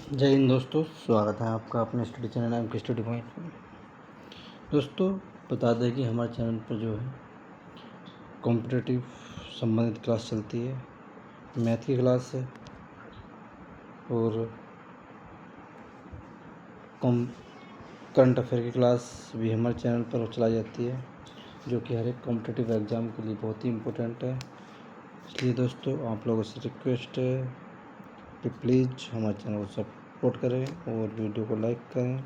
जय हिंद दोस्तों, स्वागत है आपका अपने स्टडी चैनल एम के स्टडी पॉइंट में। दोस्तों, बता दें कि हमारे चैनल पर जो है कॉम्पिटिटिव संबंधित क्लास चलती है, मैथ की क्लास है और करंट अफेयर की क्लास भी हमारे चैनल पर चलाई जाती है, जो कि हर एक कॉम्पिटिटिव एग्ज़ाम के लिए बहुत ही इम्पोर्टेंट है। इसलिए दोस्तों, आप लोगों से रिक्वेस्ट है कि प्लीज़ हमारे चैनल को सपोर्ट करें और वीडियो को लाइक करें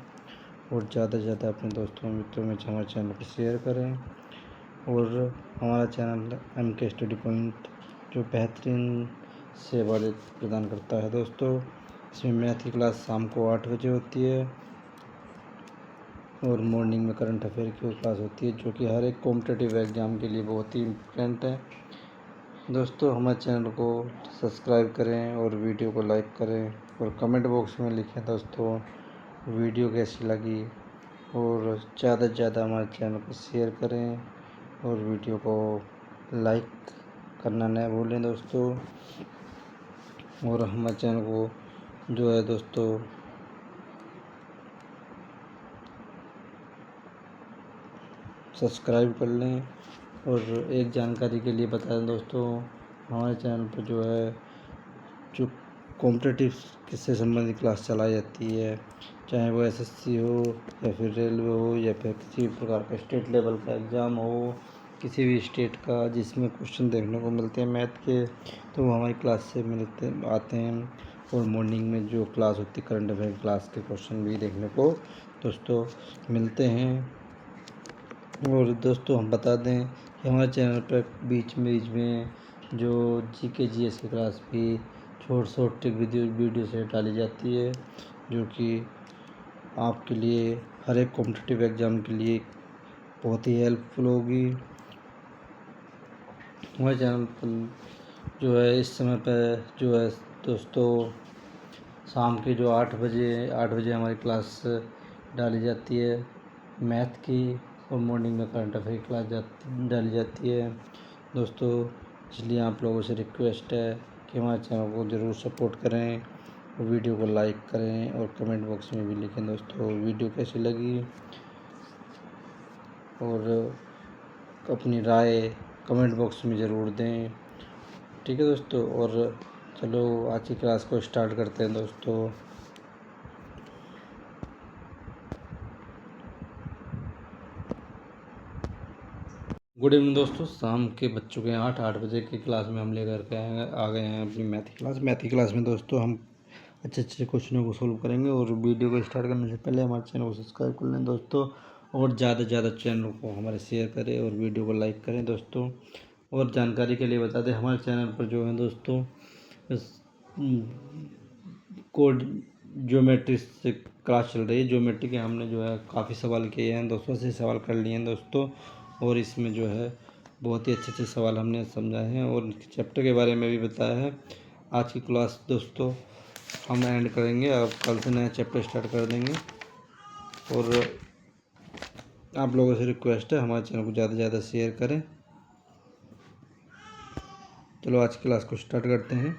और ज़्यादा से ज़्यादा अपने दोस्तों मित्रों में हमारे चैनल को शेयर करें। और हमारा चैनल एम के स्टडी पॉइंट जो बेहतरीन सेवा प्रदान करता है दोस्तों। इसमें मैथ की क्लास शाम को 8 बजे होती है और मॉर्निंग में करंट अफेयर की क्लास होती है, जो कि हर एक कॉम्पिटिटिव एग्ज़ाम के लिए बहुत ही इम्पोर्टेंट है। दोस्तों, हमारे चैनल को सब्सक्राइब करें और वीडियो को लाइक करें और कमेंट बॉक्स में लिखें दोस्तों वीडियो कैसी लगी, और ज़्यादा से ज़्यादा हमारे चैनल को शेयर करें और वीडियो को लाइक करना न भूलें दोस्तों। और हमारे चैनल को जो है दोस्तों सब्सक्राइब कर लें। और एक जानकारी के लिए बता दें दोस्तों, हमारे चैनल पर जो है जो कॉम्पिटिटिव से संबंधित क्लास चलाई जाती है, चाहे वो एसएससी हो या फिर रेलवे हो या फिर किसी भी प्रकार का स्टेट लेवल का एग्ज़ाम हो, किसी भी स्टेट का जिसमें क्वेश्चन देखने को मिलते हैं मैथ के, तो वो हमारी क्लास से आते हैं। और मॉर्निंग में जो क्लास होती है करंट अफेयर क्लास के क्वेश्चन भी देखने को दोस्तों मिलते हैं। और दोस्तों, हम बता दें कि हमारे चैनल पर बीच में जो जीके जीएस की क्लास भी शॉर्ट ट्रिक वीडियो से डाली जाती है, जो कि आपके लिए हर एक कॉम्पिटिटिव एग्ज़ाम के लिए बहुत ही हेल्पफुल होगी। हमारे चैनल पर जो है इस समय पर जो है दोस्तों शाम के जो 8 बजे हमारी क्लास डाली जाती है मैथ की, और मॉर्निंग में करंट अफेयर की क्लास डाली जाती है दोस्तों। इसलिए आप लोगों से रिक्वेस्ट है कि हमारे चैनल को ज़रूर सपोर्ट करें और वीडियो को लाइक करें और कमेंट बॉक्स में भी लिखें दोस्तों वीडियो कैसी लगी, और अपनी राय कमेंट बॉक्स में ज़रूर दें। ठीक है दोस्तों, और चलो आज की क्लास को स्टार्ट करते हैं दोस्तों। गुड इवनिंग दोस्तों, शाम के बच्चों के 8 बजे की क्लास में हम लेकर के आ गए हैं अपनी मैथ की क्लास में दोस्तों। हम अच्छे क्वेश्चनों को सोल्व करेंगे। और वीडियो को स्टार्ट करने से पहले हमारे चैनल को सब्सक्राइब कर लें दोस्तों, और ज़्यादा से ज़्यादा चैनल को हमारे शेयर करें और वीडियो को लाइक करें दोस्तों। और जानकारी के लिए बता दें, हमारे चैनल पर जो है दोस्तों कोड ज्योमेट्री से क्लास चल रही है। ज्योमेट्री के हमने जो है काफ़ी सवाल किए हैं, 280 सवाल कर लिए हैं दोस्तों, और इसमें जो है बहुत ही अच्छे सवाल हमने समझाए हैं और चैप्टर के बारे में भी बताया है। आज की क्लास दोस्तों हम एंड करेंगे, अब कल से नया चैप्टर स्टार्ट कर देंगे। और आप लोगों से रिक्वेस्ट है हमारे चैनल को ज़्यादा से ज़्यादा शेयर करें। चलो आज की क्लास को स्टार्ट करते हैं।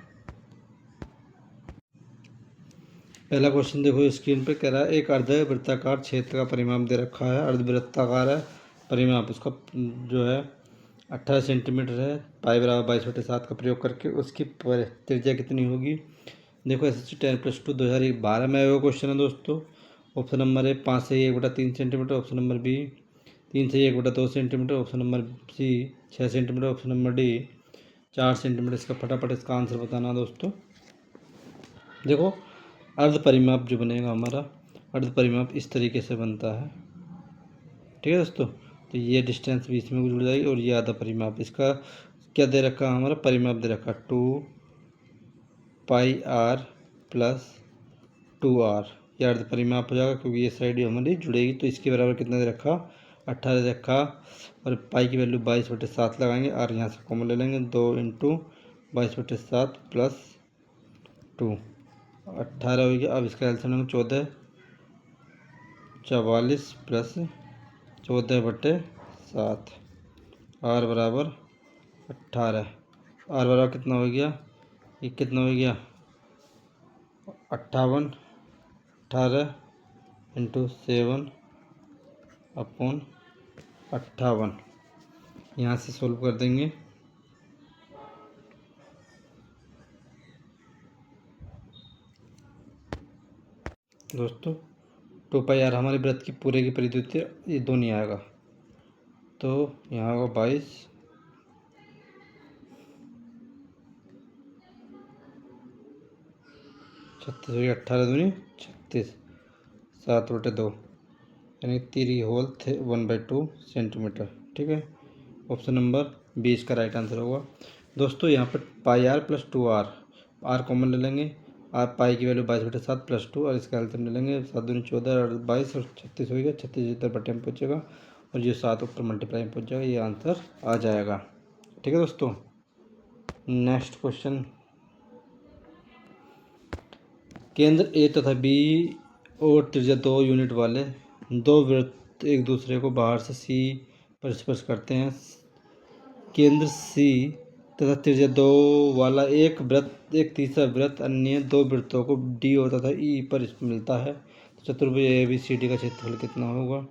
पहला क्वेश्चन देखो स्क्रीन पे, कह रहा है एक अर्धवृत्ताकार क्षेत्र का परिमाप दे रखा है। अर्धवृत्ताकार है, परिमाप उसका जो है 18 सेंटीमीटर है। पाई बराबर 22/7 का प्रयोग करके उसकी त्रिज्या कितनी होगी। देखो SSC 10+2 2012 में आया हुआ क्वेश्चन है दोस्तों। ऑप्शन नंबर ए 5 से 1/3 सेंटीमीटर, ऑप्शन नंबर बी 3 से 1/2 centimetre, option number C 6 centimetre, option number D 4 centimetre. इसका फटाफट इसका आंसर बताना दोस्तों। देखो अर्ध परिमाप जो बनेगा हमारा, अर्ध परिमाप इस तरीके से बनता है। ठीक है दोस्तों, तो ये डिस्टेंस भी इसमें जुड़ जाएगी और ये आधा परिमाप। इसका क्या दे रखा है, हमारा परिमाप दे रखा 2πr + 2r। ये अर्ध परिमाप हो जाएगा क्योंकि ये साइड हमारी जुड़ेगी। तो इसके बराबर कितना दे रखा, 18 दे रखा, और पाई की वैल्यू 22/7 लगाएंगे और यहाँ से कॉमन ले लेंगे। 2 × 22/7 + 2 18 हो गया। अब इसका एलसीएम लेंगे 14 44 + 14/7, आर बराबर 18। आर बराबर कितना हो गया, ये कितना हो गया 58 18 इंटू 7 अपॉन 58 यहाँ से सोल्व कर देंगे। दोस्तों 2πr हमारे वृत्त की पूरे की परिधि ये दो नहीं आएगा, तो यहाँ होगा 22 36 हो गया, 18 दूनी 36 7/2 यानी 3/1/2 सेंटीमीटर। ठीक है, ऑप्शन नंबर 20 का राइट आंसर होगा। दोस्तों यहाँ पर πr + 2r, r कॉमन ले लेंगे, r पाई की वैल्यू 22/7 + 2 और इसका एल्सियम ले लेंगे, 7 दूनी 14 और 22 और 36 हो गया, 36 इधर बटे में पहुँचेगा और ये 7 ऊपर मल्टीप्लाई में पहुँच जाएगा, ये आंसर आ जाएगा। ठीक है दोस्तों, नेक्स्ट क्वेश्चन। केंद्र ए तथा बी और त्रिज्या 2 यूनिट वाले दो वृत्त एक दूसरे को बाहर से सी पर स्पर्श करते हैं। केंद्र सी तथा त्रिज्या 2 वाला एक तीसरा वृत्त अन्य दो वृत्तों को डी और तथा ई पर मिलता है, तो चतुर्भुज ए बी सी डी का क्षेत्रफल कितना होगा?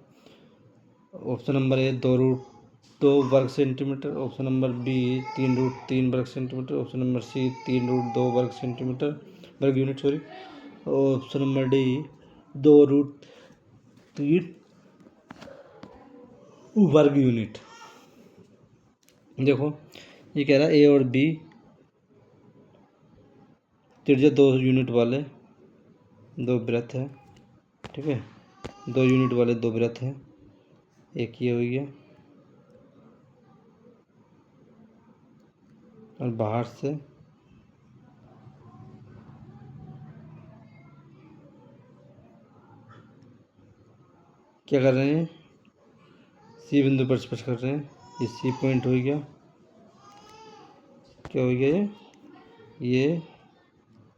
ऑप्शन नंबर ए 2√2 वर्ग सेंटीमीटर, ऑप्शन नंबर बी 3√3 वर्ग सेंटीमीटर, ऑप्शन नंबर सी 3√2 वर्ग सेंटीमीटर वर्ग unit sorry, option number D 2√3 वर्ग यूनिट। देखो ये कह रहा है ए और बी त्रिज्या 2 यूनिट वाले दो वृत्त है। ठीक है, 2 यूनिट वाले दो वृत्त हैं, एक ये हो गया और बाहर से क्या कर रहे हैं, सी बिंदु पर स्पर्श कर रहे हैं, ये सी पॉइंट हो गया, क्या हो गया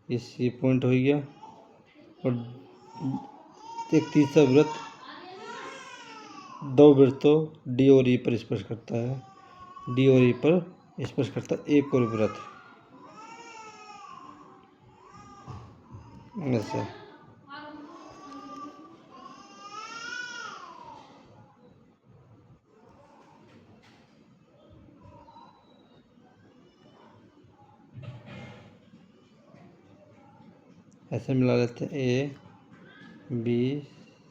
ये सी पॉइंट हो गया और एक तीसरा वृत्त दो वृत्तों डी और ई पर स्पर्श करता है, डी और ई पर स्पर्श करता है एक और वृत्त ऐसे। ऐसे मिला लेते हैं ए बी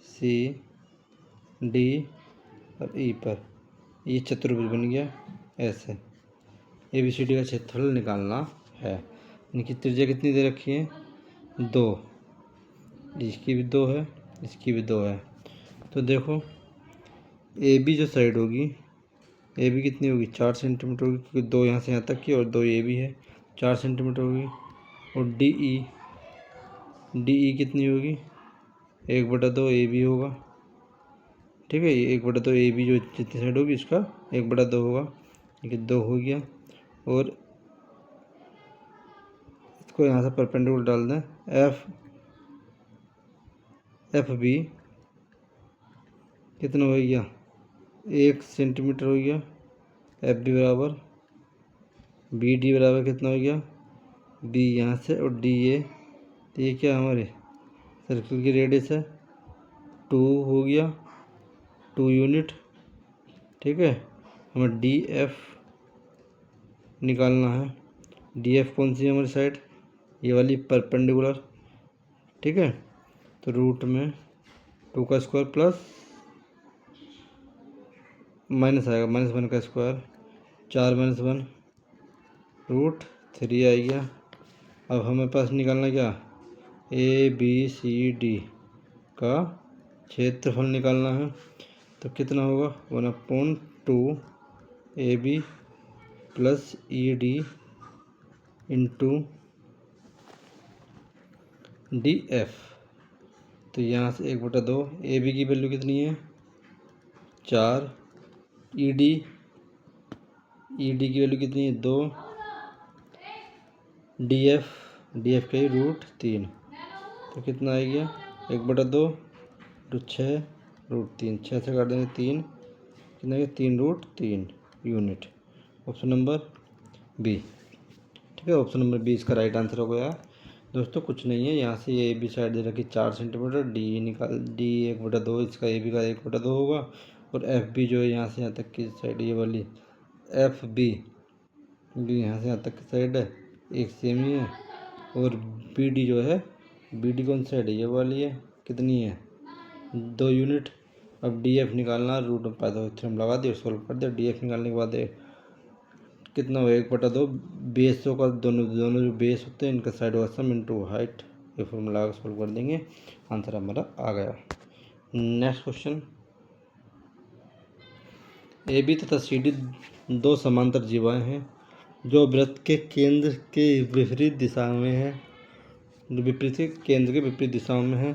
सी डी और ई पर, ये चतुर्भुज बन गया ऐसे। ए बी सी डी का क्षेत्रफल निकालना है। इनकी त्रिज्या कितनी दे रखी है? 2, इसकी भी 2 है, इसकी भी 2 है। तो देखो ए बी जो साइड होगी, ए बी कितनी होगी? 4 सेंटीमीटर होगी, क्योंकि 2 यहाँ से यहाँ तक की और 2 ए बी है, 4 सेंटीमीटर होगी। और डी ई कितनी होगी? 1/2 ए बी होगा। ठीक है, ये 1/2 ए बी जो जितनी साइड होगी इसका 1/2 होगा, ये 2 हो गया। और इसको यहाँ से परपेंडिकुलर डाल दें, एफ बी कितना हो गया? 1 सेंटीमीटर हो गया। एफ बी बराबर बी डी बराबर कितना हो गया? बी यहाँ से और डी ए, तो ये क्या हमारे सर्कल की रेडियस है, 2 हो गया, 2 यूनिट। ठीक है, हमें डी एफ निकालना है। डी एफ कौन सी है हमारी साइड? ये वाली परपेंडिकुलर। ठीक है, तो रूट में 2 का स्क्वायर प्लस माइनस आएगा, -1 का स्क्वायर, 4 - 1 √3 आ गया। अब हमें पास निकालना क्या? ए बी सी डी का क्षेत्रफल निकालना है। तो कितना होगा? 1/2 A B plus E D into D F. तो यहाँ से 1/2 ए बी की वैल्यू कितनी है? 4, ई डी की वैल्यू कितनी है? 2, डी एफ का ही √3, तो कितना आ गया? 1/2 × 6 √3, 6 से काट देंगे 3, कितना गया? 3√3 यूनिट। Option number B. ठीक है, ऑप्शन नंबर बी इसका राइट आंसर हो गया। दोस्तों कुछ नहीं है, यहाँ से ए बी साइड दे रखी 4 सेंटीमीटर, डी निकाल, डी 1/2, इसका ए बी का 1/2 होगा, और एफ बी जो है यहाँ से यहाँ तक की साइड ये वाली एफ बी यहाँ से यहाँ तक की साइड है, एक सेम ही है। और बी डी जो है, बी डी कौन साइड है, ये वाली है, कितनी है 2 यूनिट। अब डी एफ निकालना, रूट में पैदा थ्योरम लगा दिया, सोल्व कर दिया। डी एफ निकालने के बाद कितना हो 1/2, बेसों का दोनों दोनों जो बेस होते हैं इनका साइड का सम इंटू हाइट, ये फॉर्मूला सोल्व कर देंगे, आंसर हमारा आ गया। नेक्स्ट क्वेश्चन, ए बी तथा सी डी दो समांतर जीवाएं हैं जो वृत्त के केंद्र के विपरीत दिशा में है, केंद्र के विपरीत दिशाओं में है।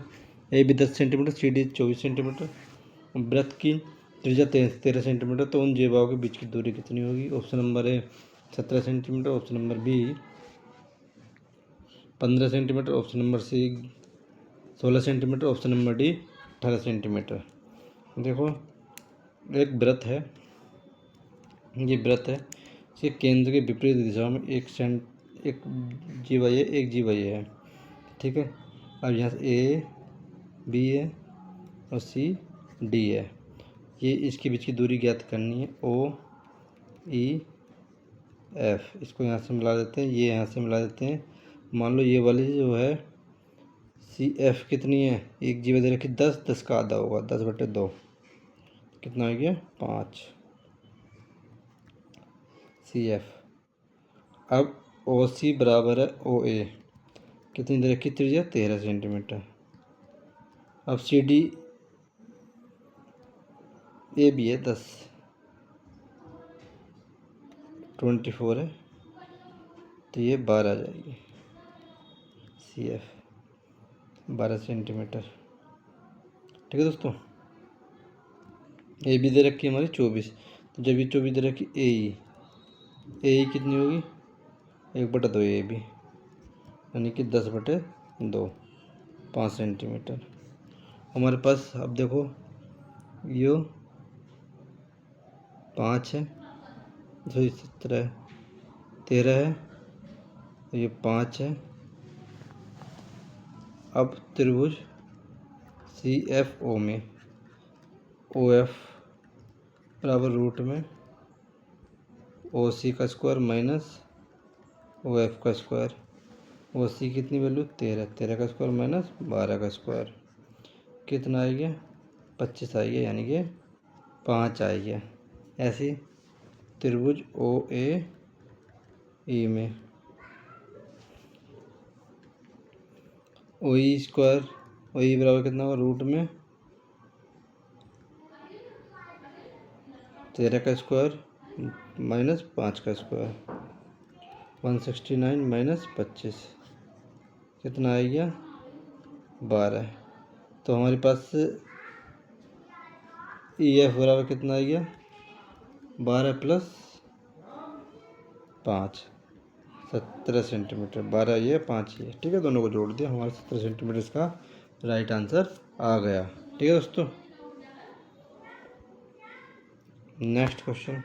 A B 10 centimetre, C D 24 centimetre, वृत्त की त्रिज्या 13 सेंटीमीटर, तो उन जीवाओं के बीच की दूरी कितनी होगी। Option number A 17 centimetre, option number B 15 centimetre, option number C 16 centimetre, option number D 18 centimetre. देखो एक वृत्त है, ये वृत्त है, इसके केंद्र के विपरीत दिशा में एक जीवा ये एक जीवा ये है, ठीक है। अब यहाँ से ए बी है और सी डी है, ये इसके बीच की दूरी ज्ञात करनी है, ओ ई एफ, इसको यहाँ से मिला देते हैं, ये यहाँ से मिला देते हैं। मान लो ये वाली जो है सी एफ कितनी है, एक जीवा दे रखी 10, 10 का आधा होगा 10/2, कितना हो गया 5 सी एफ। अब ओ सी बराबर है ओ ए, कितनी दे रखी त्रिज्या 13 सेंटीमीटर। अब सी डी ए बी है 10, 24 है, तो ये 12 आ जाएगी, सी एफ 12 सेंटीमीटर, ठीक है दोस्तों। ए बी दे रखी है हमारी 24, तो जब ये 24 दे रखी ए कितनी होगी 1/2 ए बी, यानी कि 10/2, 5 सेंटीमीटर हमारे पास। अब देखो यो 5 है, 17 13 है, ये 5 है। अब त्रिभुज सी एफ ओ में ओ एफ बराबर रूट में ओ सी का स्क्वायर माइनस ओ एफ का स्क्वायर, ओ सी कितनी वैल्यू 13, 13 का स्क्वायर माइनस 12 का स्क्वायर, कितना आ गया 25 आ गया, यानी कि 5 आ गया। ऐसी त्रिभुज ओ ए ई में ओ ई स्क्वायर, ओ ई बराबर कितना होगा रूट में 13 का स्क्वायर माइनस 5 का स्क्वायर, 169 माइनस 25, कितना आ गया 12। तो हमारे पास ई एफ बराबर कितना आ गया 12 + 5, 17 सेंटीमीटर, 12 ये 5 ये, ठीक है। दोनों को जोड़ दिया, हमारा 17 सेंटीमीटर इसका राइट आंसर आ गया, ठीक है दोस्तों। नेक्स्ट क्वेश्चन,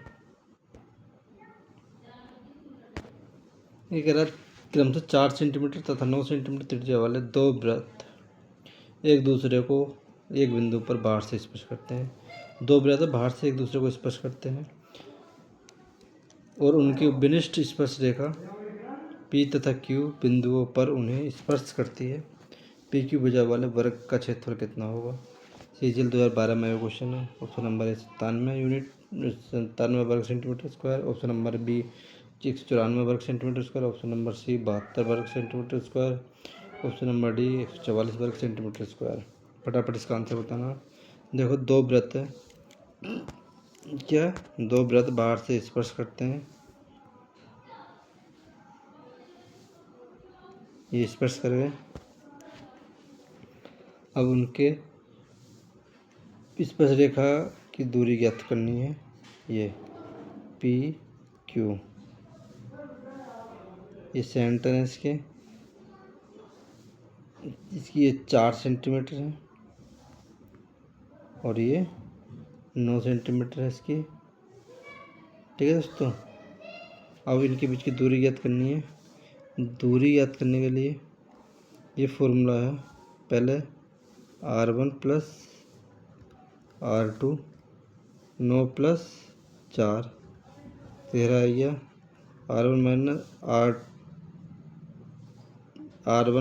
ये कह रहा है क्रमशः 4 सेंटीमीटर तथा 9 सेंटीमीटर त्रिज्या वाले दो वृत्त एक दूसरे को एक बिंदु पर बाहर से स्पर्श करते हैं। दो वृत्त बाहर से एक दूसरे को स्पर्श करते हैं और उनकी विनिष्ट स्पर्श रेखा पी तथा क्यू बिंदुओं पर उन्हें स्पर्श करती है। पी क्यू भुजा वाले वर्ग का क्षेत्रफल कितना होगा। सीजीएल 2012 में क्वेश्चन है। ऑप्शन नंबर ए 97 यूनिट 97 वर्ग centimetre square, option number B 194 वर्ग centimetre square, option number C 72 वर्ग centimetre square, option number D 144 वर्ग सेंटीमीटर स्क्वायर। फटाफट इसका आंसर बताना। देखो दो वृत्त है, क्या दो वृत्त बाहर से स्पर्श करते हैं, ये स्पर्श कर गए। अब उनके स्पर्श रेखा की दूरी ज्ञात करनी है, ये पी क्यू, ये सेंटर है इसके, इसकी ये 4 सेंटीमीटर है और ये 9 सेंटीमीटर है इसकी, ठीक है दोस्तों। अब इनके बीच की दूरी ज्ञात करनी है। दूरी ज्ञात करने के लिए ये फॉर्मूला है, पहले R1 प्लस R2 9 प्लस 4 13 आ गया। R1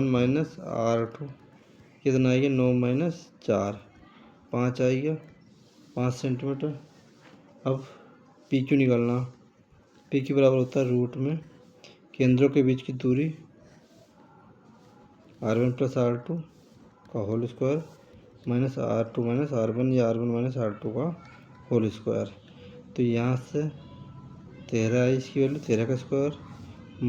माइनस R2 कितना आ गया 9 माइनस 4 5 आ गया 5 सेंटीमीटर। अब पी क्यू निकालना। पी क्यू बराबर होता है रूट में केंद्रों के बीच की दूरी R1 प्लस R2 का whole square minus R2 minus R1 या R1 माइनस R2 का होल स्क्वायर। तो यहाँ से 13 आई इसकी वैल्यू 13 का स्क्वायर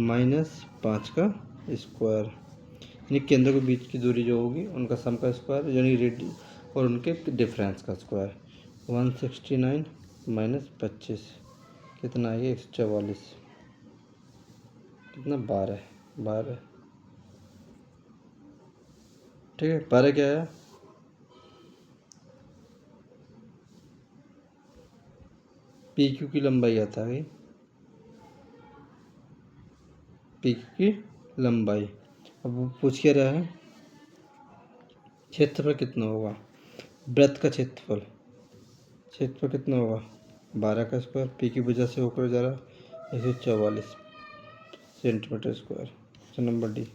माइनस 5 का स्क्वायर, यानी केंद्रों के बीच की दूरी जो होगी उनका सम का स्क्वायर यानी रेडियस और उनके डिफरेंस का स्क्वायर। 169 माइनस 25 कितना है 144 कितना 12 ठीक है। 12 क्या है पी क्यू की लंबाई आता है, पी क्यू की लंबाई। अब वो पूछ क्या रहा है क्षेत्रफल कितना होगा, वृत्त का क्षेत्रफल कितना होगा 12 का स्क्वायर, पी की वजह से होकर जा रहा 144 centimetre square. Option number D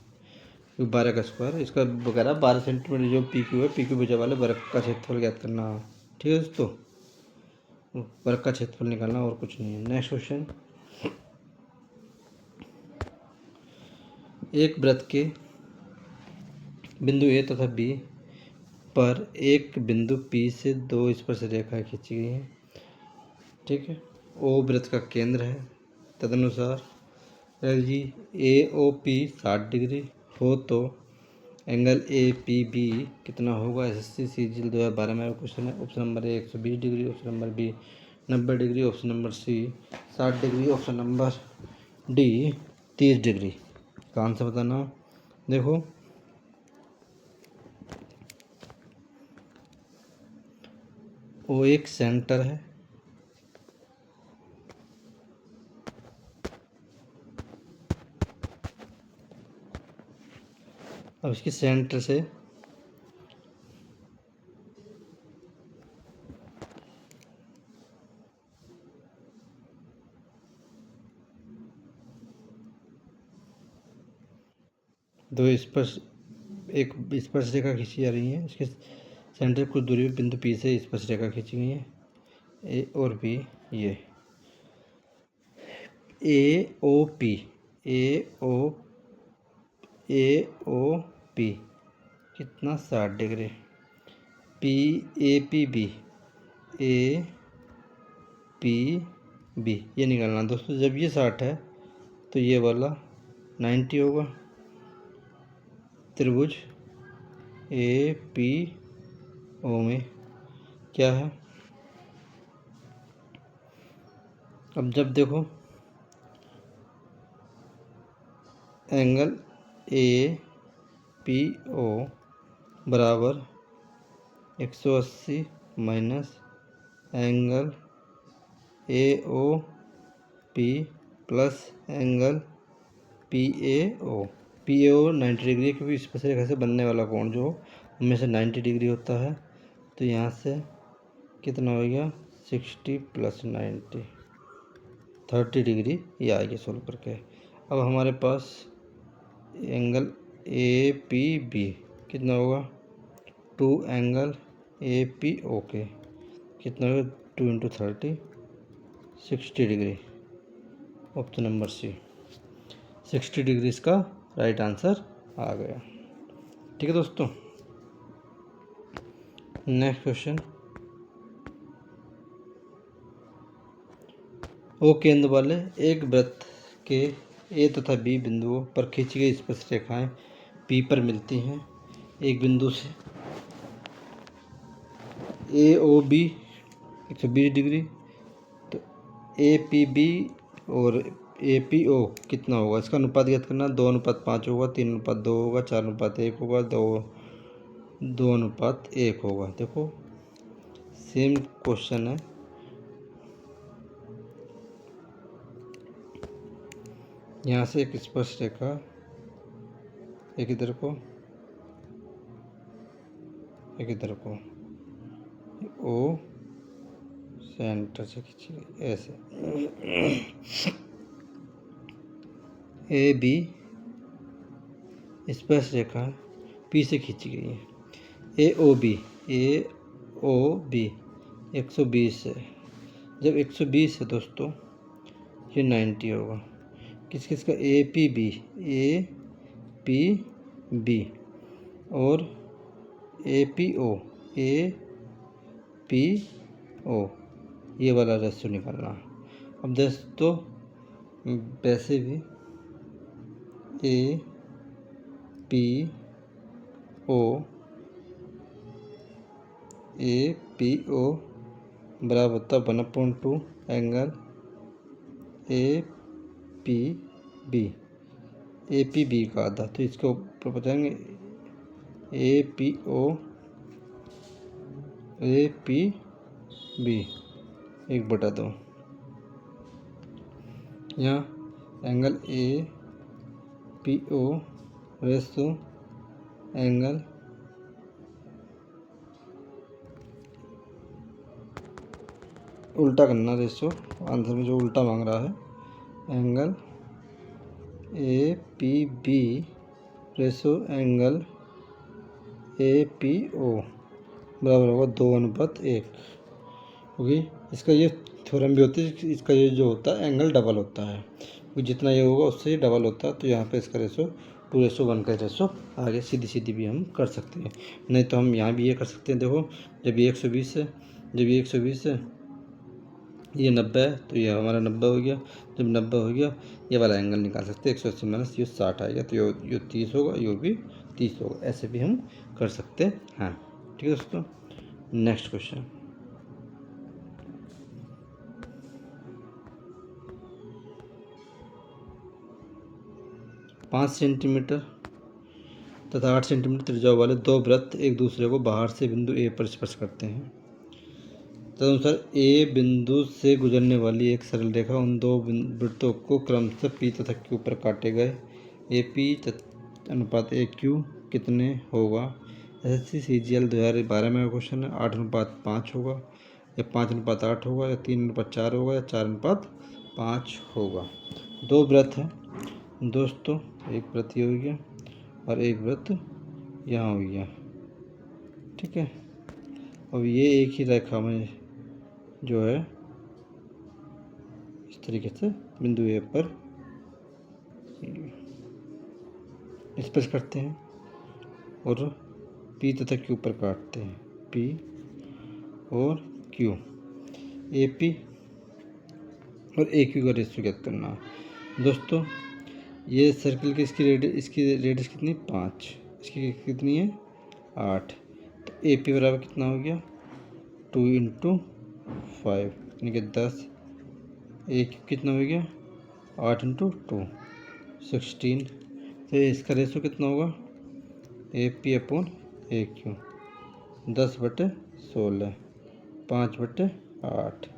12 का स्क्वायर, इसका वगैरह 12 सेंटीमीटर जो पी क्यू है, पी क्यू वजह वाले वर्ग का क्षेत्रफल ज्ञात करना है। ठीक है दोस्तों, वर्ग का क्षेत्रफल निकालना और कुछ नहीं है। नेक्स्ट क्वेश्चन, एक वृत्त के बिंदु ए तथा बी पर एक बिंदु पी से 2 स्पर्श रेखाएं खींची गई हैं। ठीक है, ओ वृत्त का केंद्र है। तदनुसार यदि ए ओ पी 60 डिग्री हो तो एंगल ए पी बी कितना होगा। SSC CGL 2012 में क्वेश्चन है। Option number A 120 degree, option number B 90 degree, option number C 60 degree, option number D 30 degree. का आंसर बताना। देखो वो एक सेंटर है, अब इसके सेंटर से दो स्पर्श एक स्पर्श रेखा खींची जा रही है। इसके सेंटर कुछ दूरी पर बिंदु पी से स्पर्श रेखा खींची गई है ए और बी। ये ए ओ पी कितना 60 degree, P A P B ये निकालना दोस्तों। जब ये 60 है तो ये वाला 90 होगा। त्रिभुज ए पी ओ में क्या है, अब जब देखो एंगल ए पी ओ बराबर 180 minus angle A O P plus angle P A O 90 degree, क्योंकि स्पर्श रेखा से बनने वाला कोण जो उनमें से 90 डिग्री होता है। तो यहाँ से कितना हो गया 60 प्लस 90 30 डिग्री ये आएगी सोल्व करके। अब हमारे पास एंगल ए पी बी कितना होगा 2 एंगल ए पी ओ के कितना होगा 2 into 30 60 degree. Option number C 60 degree इसका राइट आंसर आ गया। ठीक है दोस्तों, नेक्स्ट क्वेश्चन, ओ केंद्र वाले एक वृत्त के ए तथा बी बिंदुओं पर खींची गई स्पर्श रेखाएं पी पर मिलती हैं। एक बिंदु से ए ओ बी 120 डिग्री, तो ए पी बी और ए पी ओ कितना होगा, इसका अनुपात ज्ञात करना। 2:5 होगा, 3:2 होगा, 4:1 होगा, 2:1 होगा। देखो सेम क्वेश्चन है, यहाँ से एक स्पर्श रेखा एक इधर को एक इधर को, ओ सेंटर से खींची गई ऐसे, ए बी स्पर्श रेखा पी से खींची गई है। ए ओ बी 120 है। जब 120 है दोस्तों, ये 90 होगा। किस किस का? ए पी बी और ए पी ओ, ये वाला रेशियो निकालना। अब दोस्तों वैसे भी ए पी ओ बराबर होता 1/2 एंगल ए पी बी का आधा। तो इसके ऊपर बताएंगे ए पी बी 1/2। यहाँ angle A P O ratio angle उल्टा करना, रेशो आंसर में जो उल्टा मांग रहा है, angle A P B ratio angle A P O बराबर होगा 2:1। क्योंकि इसका ये थ्योरम भी होती है, इसका ये जो होता है एंगल डबल होता है, क्योंकि जितना ये होगा उससे ये डबल होता है। तो यहाँ पे इसका रेशो 2:1 का रेशो आगे सीधी भी हम कर सकते हैं। नहीं तो हम यहाँ भी ये कर सकते हैं। देखो जब ये 120 है, ये 90 है, तो ये हमारा 90 हो गया। जब 90 हो गया, ये वाला एंगल निकाल सकते हैं। 180 माइनस ये 60 आएगा, तो ये 30 होगा, ये भी 30 होगा। ऐसे भी हम कर सकते हैं। हाँ ठीक है दोस्तों, नेक्स्ट क्वेश्चन। पाँच सेंटीमीटर तथा 8 सेंटीमीटर त्रिज्या वाले दो वृत्त एक दूसरे को बाहर से बिंदु ए पर स्पर्श करते हैं। तदनुसार ए बिंदु से गुजरने वाली एक सरल रेखा उन दो वृत्तों को क्रमशः पी तथा क्यू पर काटे गए ए पी अनुपात ए क्यू कितने होगा? SSC CGL 2012 में क्वेश्चन है। 8:5 होगा, या 5:8 होगा, या 3:4 होगा, या 4:5 होगा। दो वृत्त हैं दोस्तों, एक वृत्त ये हो गया और एक वृत्त यहाँ हो गया। ठीक है, अब ये एक ही रेखा में जो है इस तरीके से बिंदु ए पर स्पर्श करते हैं और पी तथा क्यू पर काटते हैं। पी और क्यू, ए पी और ए क्यू का रेशियो ज्ञात करना दोस्तों। ये सर्किल की इसकी रेडियस कितनी? 5, इसकी कितनी है? 8। तो ए पी बराबर कितना हो गया? 2 × 5 यानी कि 10। ए क्यू कितना हो गया? 8 × 2 16। तो इसका रेशियो कितना होगा? A P upon A Q 10/16 5/8।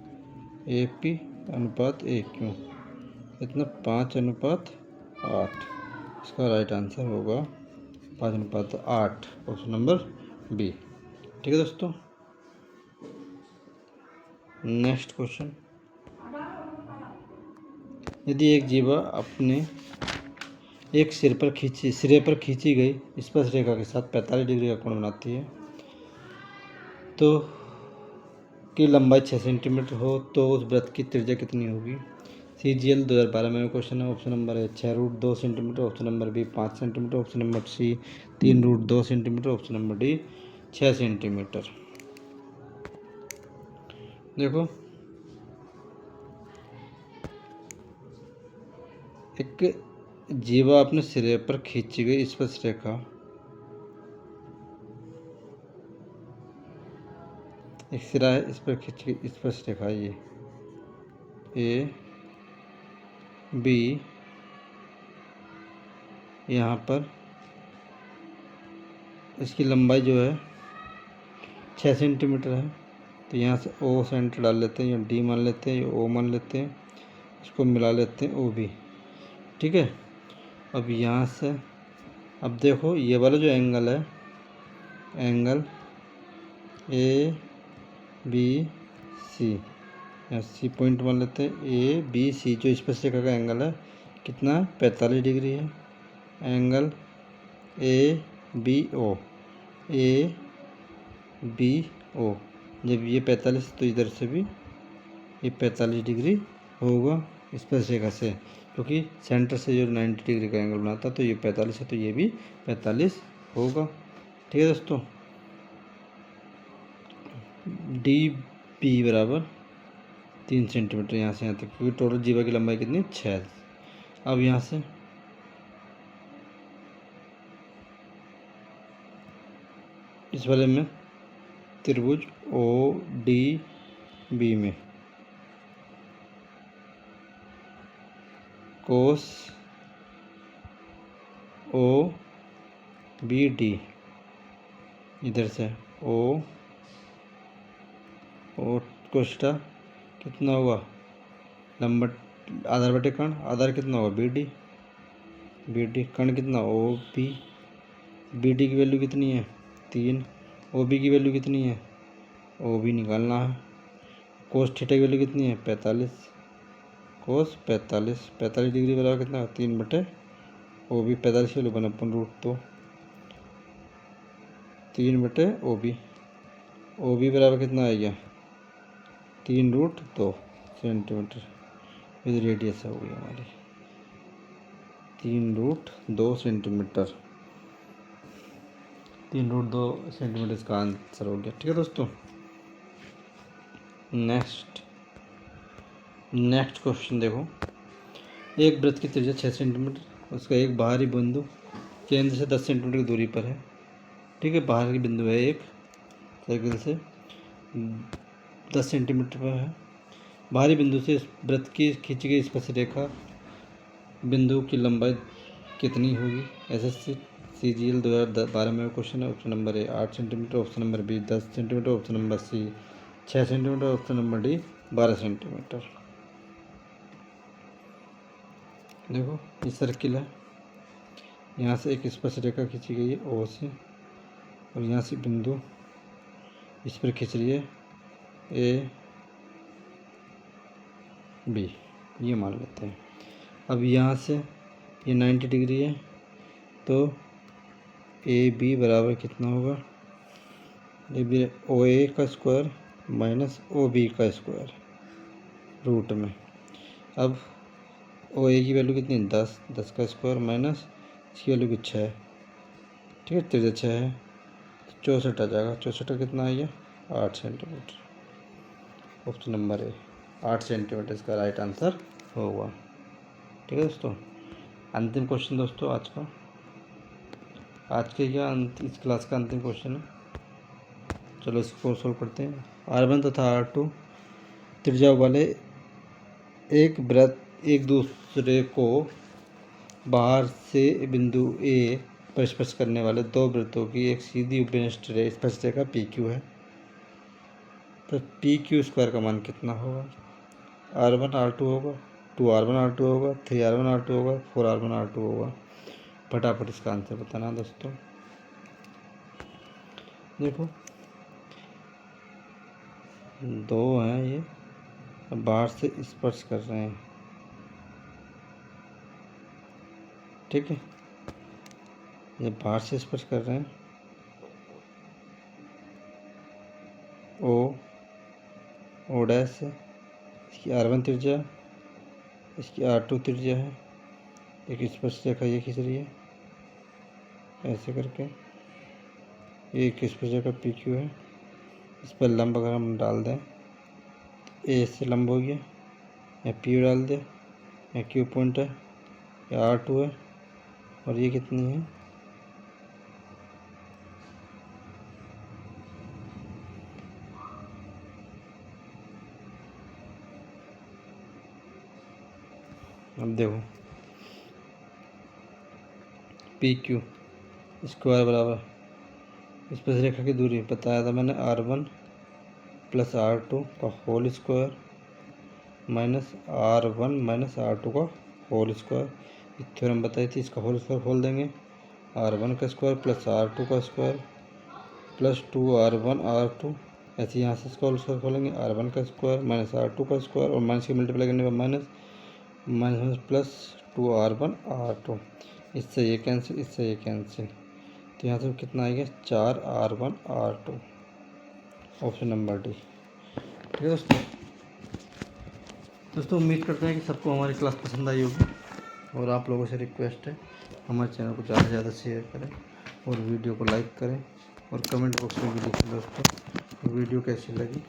A P अनुपात ए क्यू इतना 5:8। इसका राइट आंसर होगा 5:8, ऑप्शन नंबर बी। ठीक है दोस्तों, नेक्स्ट क्वेश्चन। यदि एक जीवा अपने एक सिरे पर खींची गई स्पर्श रेखा के साथ 45 डिग्री का कोण बनाती है, तो की लंबाई 6 सेंटीमीटर हो, तो उस वृत्त की त्रिज्या कितनी होगी? CGL 2012 में क्वेश्चन है। ऑप्शन नंबर है 6√2 centimetre, option number B 5 centimetre, option number C 3√2 centimetre, option number D 6 centimetre. देखो एक जीवा अपने सिरे पर खींची गई स्पर्श रेखा, एक सिरा है, इस पर खींची गई स्पर्श रेखा ये ए बी, यहाँ पर इसकी लंबाई जो है 6 सेंटीमीटर है। तो यहाँ से ओ सेंटर डाल लेते हैं, या डी मान लेते हैं, या ओ मान लेते हैं, इसको मिला लेते हैं ओ बी। ठीक है, अब यहाँ से अब देखो ये वाला जो एंगल है, एंगल ए बी सी, यहाँ सी पॉइंट मान लेते हैं। ए बी सी जो स्पर्श रेखा का एंगल है कितना 45 डिग्री है। Angle A B O, A B O, जब ये 45 तो इधर से भी ये 45 डिग्री होगा स्पर्श रेखा से, क्योंकि सेंटर से जो 90 डिग्री का एंगल बनाता है तो ये 45 है, तो ये भी 45 होगा। ठीक है दोस्तों, डी बी बराबर 3 सेंटीमीटर यहाँ से यहाँ तक, क्योंकि टोटल जीवा की लंबाई कितनी 6। अब यहाँ से इस वाले में त्रिभुज ओ डी बी में कोस ओ बी डी, इधर से ओ कोष्ठा कितना होगा लंबा आधार बटे कर्ण, आधार कितना होगा बी डी कर्ण कितना ओ बी डी की वैल्यू कितनी है 3, ओ बी की वैल्यू कितनी है ओ बी निकालना है। कोस थीटा की वैल्यू कितनी है 45, कोस 45 डिग्री बराबर कितना 3 बटे ओ बी, 45 की वैल्यू 1/√2, 3 बटे ओ बी बराबर कितना आ गया 3√2 सेंटीमीटर विद रेडियस हो गई हमारी 3√2 सेंटीमीटर, 3√2 सेंटीमीटर इसका आंसर हो गया। ठीक है दोस्तों, नेक्स्ट क्वेश्चन देखो। एक वृत्त की त्रिज्या 6 सेंटीमीटर, उसका एक बाहरी बिंदु केंद्र से 10 सेंटीमीटर की दूरी पर है। ठीक है, बाहर की बिंदु है एक सर्किल से 10 सेंटीमीटर पर है। बाहरी बिंदु से वृत्त की खींची गई स्पर्श रेखा बिंदु की लंबाई कितनी होगी। एसएससी CGL 2012 में क्वेश्चन है। Option number A 8 centimetre, option number B 10 centimetre, option number C 6 centimetre, option number D 12 centimetre. देखो ये सर्किल है, यहाँ से एक स्पर्श रेखा खींची गई है ओ से, और यहाँ से बिंदु इस पर खींच रही है ए बी, ये मान लेते हैं। अब यहाँ से ये 90 डिग्री है, तो ए बी बराबर कितना होगा ए बी ओ ए का स्क्वायर माइनस ओ बी का स्क्वायर रूट में। अब ओ ए की वैल्यू कितनी 10 का स्क्वायर माइनस इसकी वैल्यू की 6। ठीक है, त्रिज्या 6 है, 64 आ जाएगा। 64 कितना है ये 8 centimetre. Option number A 8 centimetre इसका राइट आंसर होगा। ठीक है दोस्तों, अंतिम क्वेश्चन दोस्तों आज के इस क्लास का अंतिम क्वेश्चन है। चलो इसको सोल्व करते हैं। R1 तथा R2 त्रिज्या वाले एक वृत्त एक दूसरे को बाहर से बिंदु ए पर स्पर्श करने वाले दो वृत्तों की एक सीधी उपविष्ट स्पर्श रेखा PQ है, तो PQ स्क्वायर का मान कितना होगा। R1 R2 होगा, 2R1 R2 होगा, 3R1 R2 होगा, 4R1 R2 होगा। फटाफट इसका आंसर बताना दोस्तों। देखो दो हैं, ये बाहर से स्पर्श कर रहे हैं। ठीक है, ये बाहर से स्पर्श कर रहे हैं ओ डैश से, इसकी R1 त्रिज्या, इसकी R2 त्रिज्या है। एक स्पर्श रेखा ये खींच रही है ऐसे करके, ये एक स्पर्श रेखा PQ है। इस पर लंब अगर हम डाल दें, ए से लंब हो गया, या P डाल दे, या Q पॉइंट है, या R2 है, और ये कितनी है अब देखो PQ स्क्वायर बराबर स्पर्श रेखा की दूरी बताया था मैंने R1 प्लस R2 का whole square minus R1 minus R2 का होल स्क्वायर। थ्योरम बताई थी, इसका होल स्क्वायर खोल देंगे। R1 का स्क्वायर प्लस R2 का स्क्वायर प्लस 2r1 r2, ऐसे यहाँ से स्क्वायर खोलेंगे r1 का स्क्वायर माइनस r2 का स्क्वायर और माइनस के मल्टीप्लाई करने पर minus minus plus 2r1 r2। इससे ये कैंसिल, इससे ये कैंसिल, तो यहाँ से कितना आएगा 4r1 r2, option number D. ठीक है दोस्तों उम्मीद करते हैं कि सबको हमारी क्लास पसंद आई होगी, और आप लोगों से रिक्वेस्ट है हमारे चैनल को ज़्यादा से ज़्यादा शेयर करें और वीडियो को लाइक करें, और कमेंट बॉक्स में भी लिखें दोस्तों वीडियो कैसी लगी,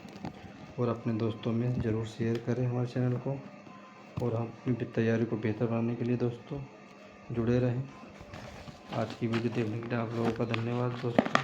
और अपने दोस्तों में ज़रूर शेयर करें हमारे चैनल को, और हम अपनी तैयारी को बेहतर बनाने के लिए दोस्तों जुड़े रहें। आज की वीडियो देखने के लिए आप लोगों का धन्यवाद दोस्तों।